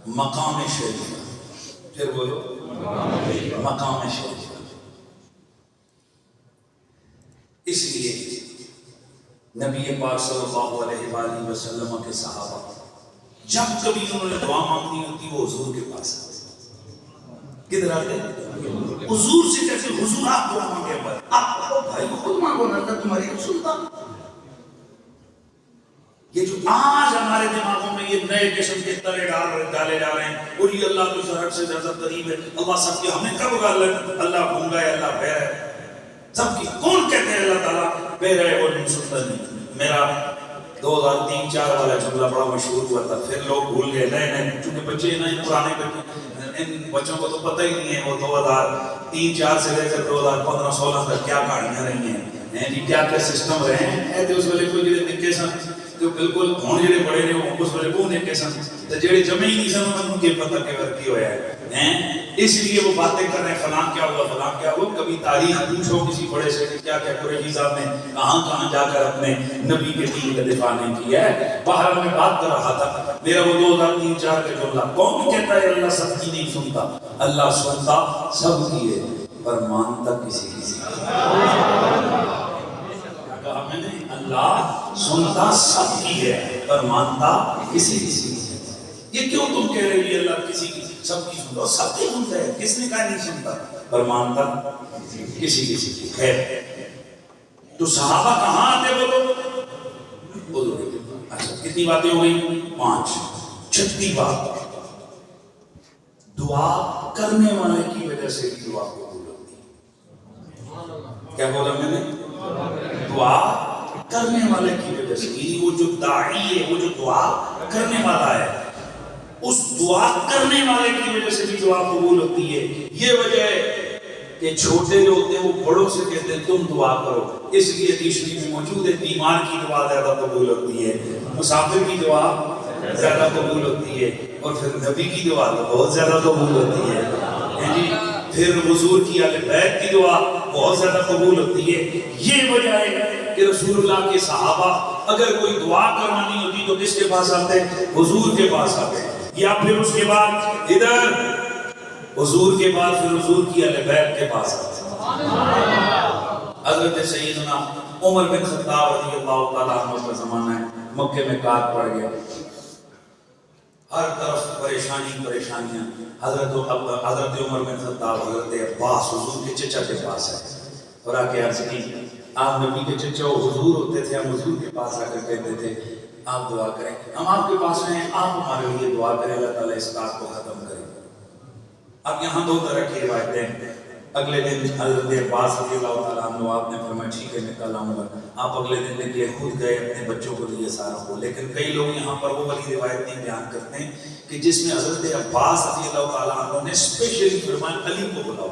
مقام شریف. پھر بولو مقام شریف. اس لیے نبی پاک صلی اللہ علیہ وآلہ وسلم کے صحابہ جب کبھی انہوں نے دعا مانگنی ہوتی وہ حضور کے پاس آتے. کدھر آتے؟ حضور سے کہتے حضور آپ دعا مانگے پر آپ بھائی خود مانگو نہ تمہاری کچھ سنتا. یہ جو آج ہمارے دماغوں میں یہ نئے قسم کے ترے ڈالے جا رہے ہیں اور یہ اللہ تو شرح سے زیادہ قریب ہے, اللہ سب کے ہمیں کب گالا اللہ گونگا ہے اللہ بہر ہے سب کی. کون کہتے ہیں اللہ تعالیٰ بہر ہے اور نہیں سنتا نہیں. میرا 2003-4 والا جملہ بڑا مشہور ہوا تھا, پھر لوگ بھول گئے نئے چونکہ بچے نئے پرانے بچے ان بچوں کو تو پتہ ہی نہیں ہے وہ 2003-4 سے لے کر 2015-16 تک کیا کہانیاں رہی ہیں جی, کیا کیا سسٹم رہے ہیں. اس والے کو جڑے نکے سن تو بالکل ہون جڑے بڑے نے اس والے کو نکے سن تو جڑے جمع ہی نہیں سن انہوں کے پتہ کہ ورکی ہویا ہے. اس لیے وہ باتیں کر رہے ہیں فلاں کیا ہوا فلاں کیا ہوا. کبھی تاریخ پوچھو کسی بڑے سے کیا کیا قریشی صاحب نے کہاں کہاں جا کر اپنے نبی کے دین کا دفاع نہیں کیا ہے. باہر میں بات کر رہا تھا میرا وہ 2003-4 کا جملہ, کون کہتا ہے اللہ سب کی نہیں سنتا. اللہ سنتا سب کی ہے پر مانتا کسی کسی کی. کہا میں نے اللہ سنتا سب کی ہے پر مانتا کسی کسی کی ہے. یہ کیوں تم کہہ رہے ہو اللہ کسی کی سب کی سنتا؟ سب کی سنتا ہے, کس نے کہا نہیں سنتا پر مانتا کسی کسی کی ہے. تو صحابہ کہاں آتے بولو؟ اچھا کتنی باتیں ہو گئی؟ 5. 6 بات دعا کرنے والے کی وجہ سے بھی دعا قبول ہوتی ہے. کیا بولا میں نے؟ دعا کرنے والے کی وجہ سے. وہ جو داعی ہے وہ جو دعا کرنے والا ہے اس دعا کرنے والے کی وجہ سے بھی دعا قبول ہوتی ہے. یہ وجہ ہے کہ چھوٹے جو ہوتے ہیں وہ بڑوں سے کہتے ہیں تم دعا کرو. اس لیے حدیث میں موجود ہے بیمار کی دعا زیادہ قبول ہوتی ہے, مسافر کی دعا زیادہ قبول ہوتی ہے, اور پھر نبی کی دعا تو بہت زیادہ قبول ہوتی ہے جی. پھر حضور کی اہل بیت کی دعا بہت زیادہ قبول ہوتی ہے. یہ وجہ ہے کہ رسول اللہ کے صحابہ اگر کوئی دعا کروانی ہوتی تو کس کے پاس آتے؟ حضور کے پاس آتے. یا پھر اس کے بعد ادھر حضور کے بعد پھر حضور کی اہل بیت کے پاس آتے. حضرت سیدنا عمر بن خطاب رضی اللہ تعالیٰ عنہ کا زمانہ ہے, مکے میں کار پڑ گیا, ہر طرف پریشانی پریشانیاں. حضرت عمر بن خطاب حضرت عباس حضور کے چچا کے پاس ہے اور آ کے عرض کی آپ نبی کے چچا حضور ہوتے تھے, ہم حضور کے پاس آ کر کہتے تھے آپ دعا کریں, ہم آپ کے پاس ہیں, آپ ہمارے لیے دعا کریں اللہ تعالیٰ اس کار کو ختم کرے. اب یہاں 2 طرح کی روایتیں. اگلے دن حضرت عباس رضی اللہ تعالیٰ عنہ آپ نے فرمایا ٹھیک ہے میں کل آؤں گا. آپ اگلے دن نکلے, خود گئے اپنے بچوں کو لیے سارا کو. لیکن کئی لوگ یہاں پر وہ والی روایت نہیں بیان کرتے ہیں کہ جس میں حضرت عباس رضی اللہ تعالیٰ عنہ نے اسپیشلی فرمایا علی کو بلاؤ.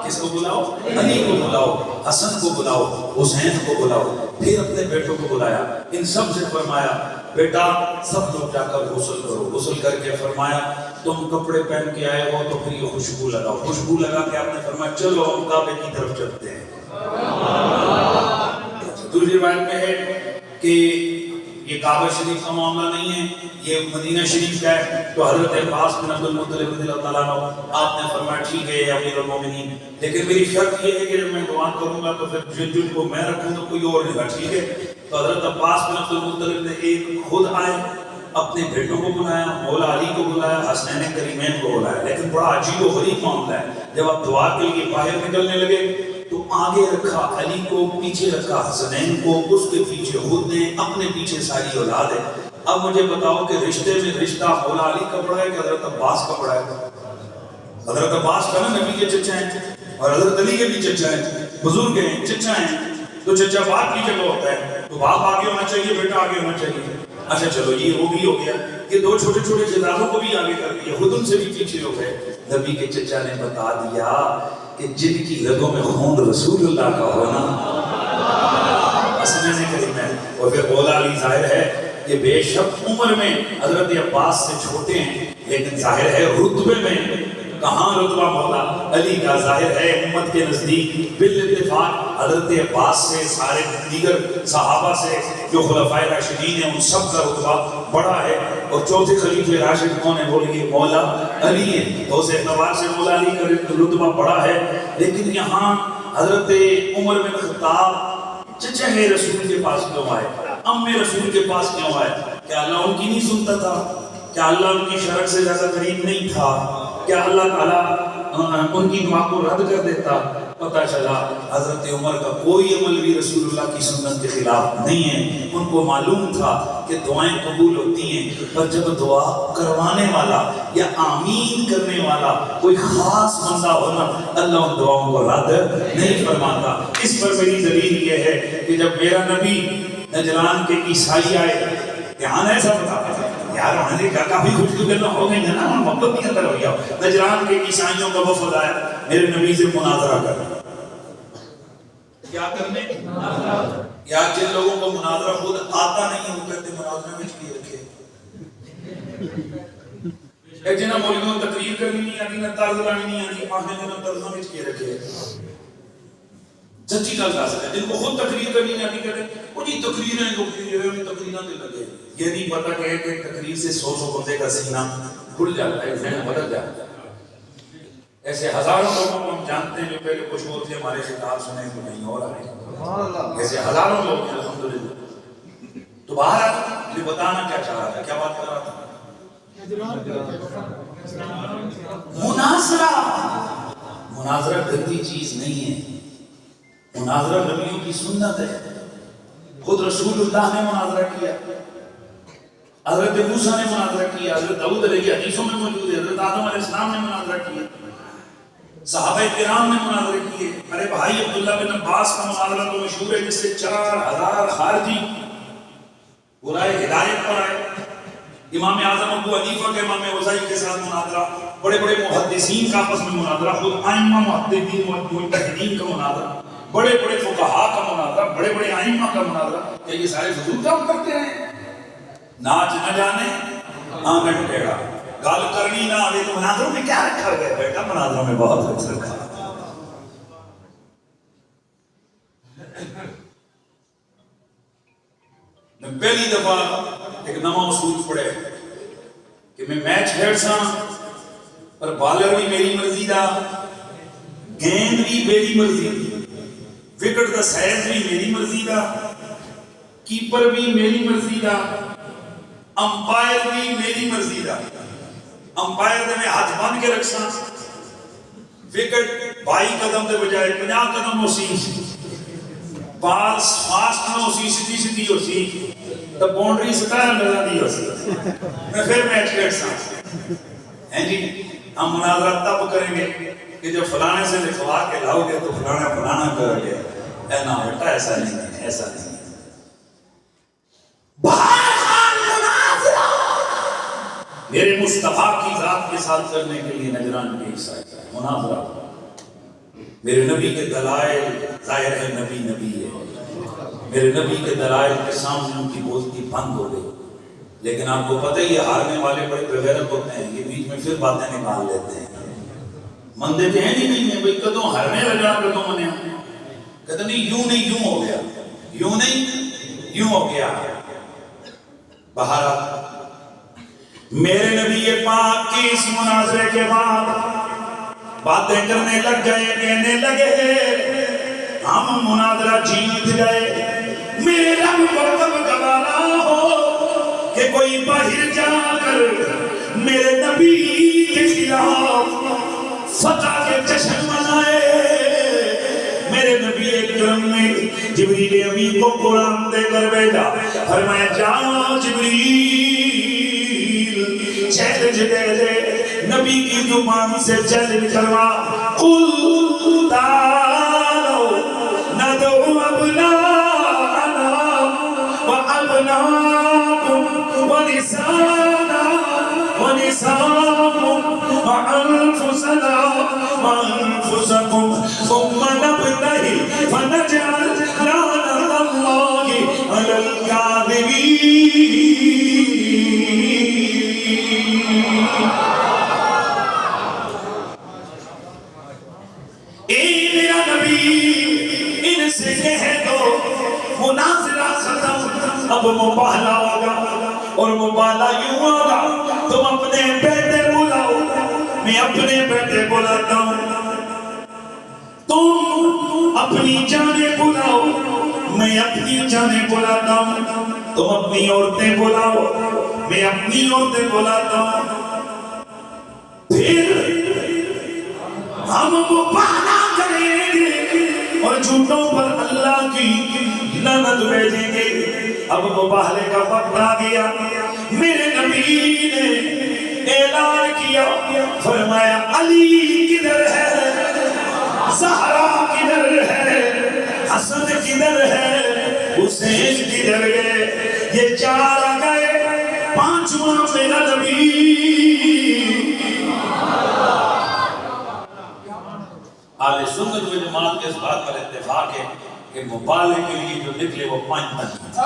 کس کو بلاؤ؟ علی کو بلاؤ, حسن کو بلاؤ, حسین کو بلاؤ. پھر اپنے بیٹوں کو بلایا, ان سب سے فرمایا بیٹا سب لوگ جا کر غسل کرو. غسل کر کے فرمایا تم کپڑے پہن کے آئے ہو تو پھر یہ خوشبو لگاؤ. خوشبو لگا کے آپ نے فرمایا چلو ہم کعبے کی طرف چلتے ہیں. دوسری روایت میں ہے کہ یہ کعبہ شریف کا معاملہ نہیں ہے, یہ مدینہ شریف کا ہے. تو حضرت عباس بن عبد المطلب رضی اللہ تعالیٰ عنہ آپ نے فرمایا ٹھیک ہے یا امیر المومنین, لیکن میری شرط یہ ہے کہ جب میں دعا کروں گا تو پھر جن کو میں رکھوں تو کوئی اور نہیں رکھ. ٹھیک ہے. تو حضرت عباس بن عبد المطلب نے ایک خود آئے, اپنے بیٹوں کو بلایا, مولا علی کو بلایا, حسنین کریمین کو بلایا. لیکن بڑا عجیب و غریب معاملہ ہے, جب آپ دعا کے لیے باہر نکلنے لگے تو آگے رکھا علی کو, پیچھے رکھا حسنین کو, اس کے پیچھے خود نے, اپنے پیچھے ساری اولاد ہے. اب مجھے بتاؤ کہ رشتے میں رشتہ مولا علی کا بڑا ہے کہ حضرت عباس کا بڑا ہے؟ حضرت عباس کا نا نبی کے چچا ہیں اور حضرت علی کے بھی چچا ہیں, بزرگ ہیں, چچا ہیں. تو چچا باپ کی جگہ ہوتا ہے تو باپ آگے ہونا چاہیے, بیٹا آگے ہونا چاہیے. اچھا چلو یہ وہ بھی ہو گیا کہ 2 چھوٹے چھوٹے جدادوں کو بھی آگے کر دیا, خود ان سے بھی پیچھے ہو گئے. نبی کے چچا نے بتا دیا کہ جن کی رگوں میں خون رسول اللہ کا ہونا حسنین کریمین. اور پھر مولا علی ظاہر ہے کہ بے شک عمر میں حضرت عباس سے چھوٹے ہیں لیکن ظاہر ہے رتبے میں کہاں رتبہ مولا علی کا ظاہر ہے امت کے نزدیک بالاتفاق حضرت عباس سے سارے دیگر صحابہ سے جو خلفائے راشدین ہیں ان سب کا رتبہ بڑا ہے، اور چوتھے خلیفہ راشد کون ہے بولیے؟ مولا علی ہے، تو اس اعتبار سے مولا علی کا رتبہ بڑا ہے۔ لیکن یہاں حضرت عمر بن خطاب چچا رسول کے پاس کیوں آئے، رسول کے پاس کیوں آئے؟ کیا اللہ ان کی نہیں سنتا تھا؟ کیا اللہ ان کی شرع سے زیادہ قریب نہیں تھا؟ کیا اللہ تعالیٰ ان کی دعا کو رد کر دیتا؟ پتہ چلا حضرت عمر کا کوئی عمل بھی رسول اللہ کی سنت کے خلاف نہیں ہے۔ ان کو معلوم تھا کہ دعائیں قبول ہوتی ہیں، پر جب دعا کروانے والا یا آمین کرنے والا کوئی خاص بندہ ہونا، اللہ ان دعاؤں کو رد نہیں فرماتا۔ اس پر میری دلیل یہ ہے کہ جب میرا نبی نجران کے عیسائی آئے، دھیان ایسا بتا یار ہمارے کافی خوشی کرنا ہو گئی ہے نا، محبت نہیں اندر ہو گیا۔ نجران کے عیسائیوں کا وفد آیا میرے نبی سے مناظرہ کرنا، کیا کرنے؟ یا جن لوگوں کو مناظرہ خود آتا نہیں وہ کہتے مناظرہ میں کی رکھے، ایک جنہ مولویوں تقریر کرنی نہیں آتی، نہ طرز لانی نہیں آتی، آخر جنہ طرزہ میں کی رکھے۔ سچی گل دس ہے، جن کو خود تقریر کرنی نہیں آتی کہتے وہ جی تقریریں تقریراں دے لگے، یہ نہیں پتہ کہ ایک تقریر سے 100 بندے کا سینہ کھل جاتا ہے، ذہن بدل جاتا ہے۔ ایسے ہزاروں لوگوں کو ہم جانتے ہیں جو پہلے کچھ اور تھے، ہمارے خطاب سنے تو نہیں اور آئے، ایسے ہزاروں لوگ ہیں الحمدللہ۔ تو باہر یہ بتانا کیا چاہ رہا تھا، کیا بات کر رہا تھا؟ مناظرہ گندی چیز نہیں ہے، مناظرہ نبیوں کی سنت ہے۔ خود رسول اللہ نے مناظرہ کیا، حضرت موسیٰ نے مناظرہ کیا، حضرت داؤد علیہ حدیثوں میں موجود ہے، حضرت آدم علیہ السلام نے مناظرہ کیا، صحابہ کرام نے مناظرے کیے۔ میرے بھائی عبداللہ بن عباس کا مناظرہ تو مشہور ہے، جس سے 4000 خارجی برائے ہدایت پر آئے۔ امام اعظم ابو حنیفہ کے امام اوزاعی کے ساتھ مناظرہ، بڑے بڑے محدثین کا آپس میں مناظرہ، خود ائمہ محدثین مجتہدین کا مناظرہ، بڑے بڑے فقہاء کا مناظرہ، بڑے بڑے ائمہ کا مناظرہ۔ کیا یہ سارے فضول کام کرتے ہیں؟ ناچ نہ جانے آنگن ٹیڑھا، گال کرنی نہ آئے تو مناظروں میں کیا رکھا گیا؟ بیٹا مناظروں میں بہت کچھ رکھا۔ میں پہلی دفعہ ایک نواں اصول پڑھے کہ میں میچ کھیل سا پر بالر بھی میری مرضی دا، گیند بھی میری مرضی دی، وکٹ دا سائز بھی میری مرضی دا، کیپر بھی میری مرضی دا، امپائر بھی میری مرضی دا۔ امپائر دے میں ہاتھ باندھ کے رکھسا، وکٹ 22 قدم دے بجائے 50 قدم ہو سی، بال فاسٹ نہ ہو سی، سیدھی سیدھی ہو سی، تو باؤنڈری 17 نظر دی ہو سی، میں پھر میچ کھیلسا۔ ہیں جی ہم مناظرہ تب کریں گے کہ جب فلانے سے لکھوا کے لاؤ گے تو فلانا کر گے، اے نا بیٹا ایسا نہیں ہے، ایسا نہیں ہے۔ میرے مصطفیٰ کی ذات کے ساتھ کرنے کے لیے نجران کے عیسائی مناظرہ، میرے نبی کے دلائل ظاہر ہے نبی نبی ہے، میرے نبی کے دلائل کے سامنے ان کی بولتی بند ہو گئی، لیکن آپ کو پتہ ہی ہے ہارنے والے بڑے بغیرت ہوتے ہیں، یہ بیچ میں پھر باتیں نکال لیتے ہیں، من دیتے ہیں نہیں ہے بھئی کدوں ہرنے لگا کدوں منیا، کہتے نہیں یوں نہیں یوں ہو گیا، یوں نہیں یوں ہو گیا۔ بہرحال میرے نبی پاک کی اس مناظرے کے بعد باتیں کرنے لگ گئے، کہنے لگے ہم مناظرہ جیت گئے، میرے رب کو گوارا ہو کہ کوئی باہر جا کر میرے نبی کے خلاف فتح کے جشن منائے۔ میرے نبی اکرم نے جبریل امین کو قرآن دے کر بھیجا، فرمایا جا جبریل چیلنج دے دے، نبی کی زبان سے چیلنج کروا، قل تعالوا ندعو ابناءنا وابناءکم ونساءنا ونساءکم وانفسنا وانفسکم ثم نبتہل فنجعل لعنت اللہ علی الکاذبین۔ اب مباہلا ہوگا اور مباہلا یوں ہوگا تم اپنے بیٹے بلاؤ میں اپنے بیٹے بلاتا ہوں تم اپنی جانیں بلاؤ میں اپنی جانیں بلاتا ہوں تم اپنی عورتیں بلاؤ میں اپنی عورتیں بلاتا ہوں پھر ہم مباہلا کریں گے اور جھوٹوں پر اللہ کی لعنت بھیجیں گے اب مباہلے کا وقت آ گیا میرے نبی نے اعلان کیا فرمایا علی کدھر ہے زہرا کدھر ہے حسن کدھر ہے حسین کدھر گئے یہ چار آ گئے پانچواں میرا نبی اہل سنت و جماعت کے اس بات پر اتفاق ہے کہ مبالغے کے لیے جو نکلے وہ 5 تک